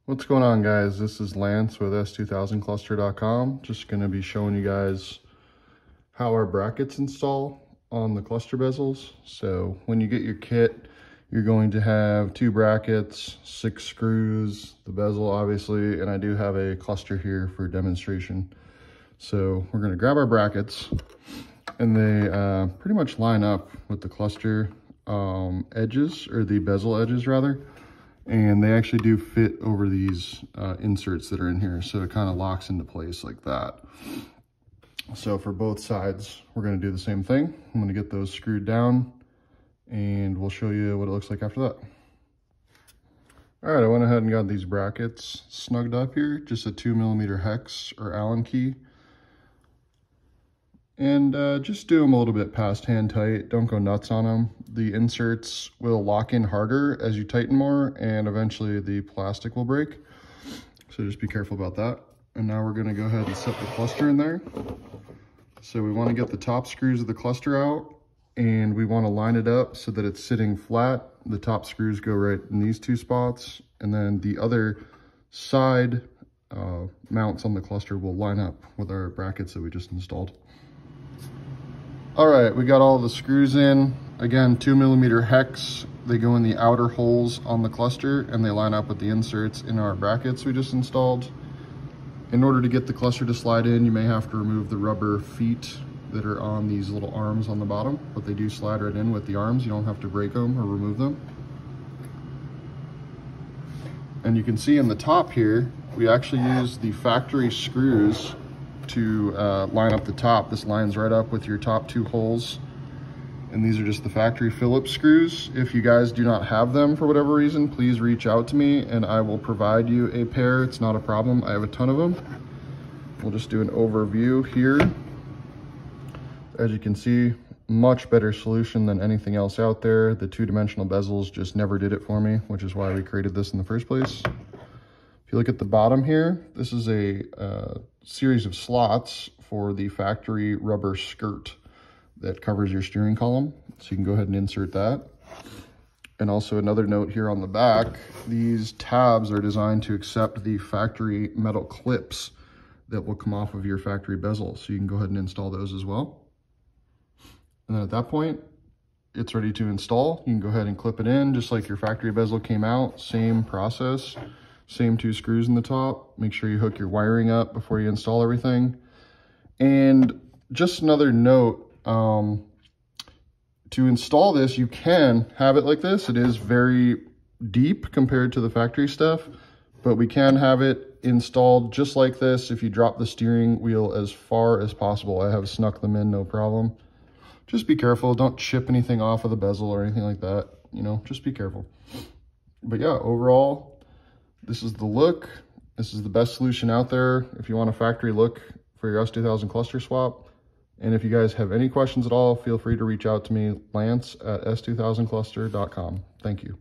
What's going on, guys? This is Lance with S2000Cluster.com. Just going to be showing you guys how our brackets install on the cluster bezels. So when you get your kit, you're going to have 2 brackets, 6 screws, the bezel obviously, and I do have a cluster here for demonstration. So we're going to grab our brackets, and they pretty much line up with the cluster edges, or the bezel edges rather. And they actually do fit over these inserts that are in here. So it kind of locks into place like that. So for both sides, we're gonna do the same thing. I'm gonna get those screwed down and we'll show you what it looks like after that. All right, I went ahead and got these brackets snugged up here. Just a 2mm hex or Allen key. And just do them a little bit past hand tight. Don't go nuts on them. The inserts will lock in harder as you tighten more, and eventually the plastic will break. So just be careful about that. And now we're gonna go ahead and set the cluster in there. So we wanna get the top screws of the cluster out, and we wanna line it up so that it's sitting flat. The top screws go right in these 2 spots, and then the other side mounts on the cluster will line up with our brackets that we just installed. All right, we got all the screws in. Again, 2mm hex. They go in the outer holes on the cluster and they line up with the inserts in our brackets we just installed. In order to get the cluster to slide in, you may have to remove the rubber feet that are on these little arms on the bottom, but they do slide right in with the arms. You don't have to break them or remove them. And you can see in the top here, we actually use the factory screws to line up the top. This lines right up with your top 2 holes, and these are just the factory Phillips screws. If you guys do not have them for whatever reason, please reach out to me and I will provide you a pair. It's not a problem. I have a ton of them. We'll just do an overview here. As you can see, much better solution than anything else out there. The 2-dimensional bezels just never did it for me, which is why we created this in the first place. If you look at the bottom here, this is a series of slots for the factory rubber skirt that covers your steering column. So you can go ahead and insert that. And also another note here on the back, these tabs are designed to accept the factory metal clips that will come off of your factory bezel. So you can go ahead and install those as well. And then at that point, it's ready to install. You can go ahead and clip it in just like your factory bezel came out. Same process. Same 2 screws in the top. Make sure you hook your wiring up before you install everything. And just another note, to install this, you can have it like this. It is very deep compared to the factory stuff, but we can have it installed just like this if you drop the steering wheel as far as possible. I have snuck them in, no problem. Just be careful. Don't chip anything off of the bezel or anything like that. You know, just be careful. But yeah, overall, this is the look. This is the best solution out there if you want a factory look for your S2000 cluster swap. And if you guys have any questions at all, feel free to reach out to me, Lance at S2000Cluster.com. Thank you.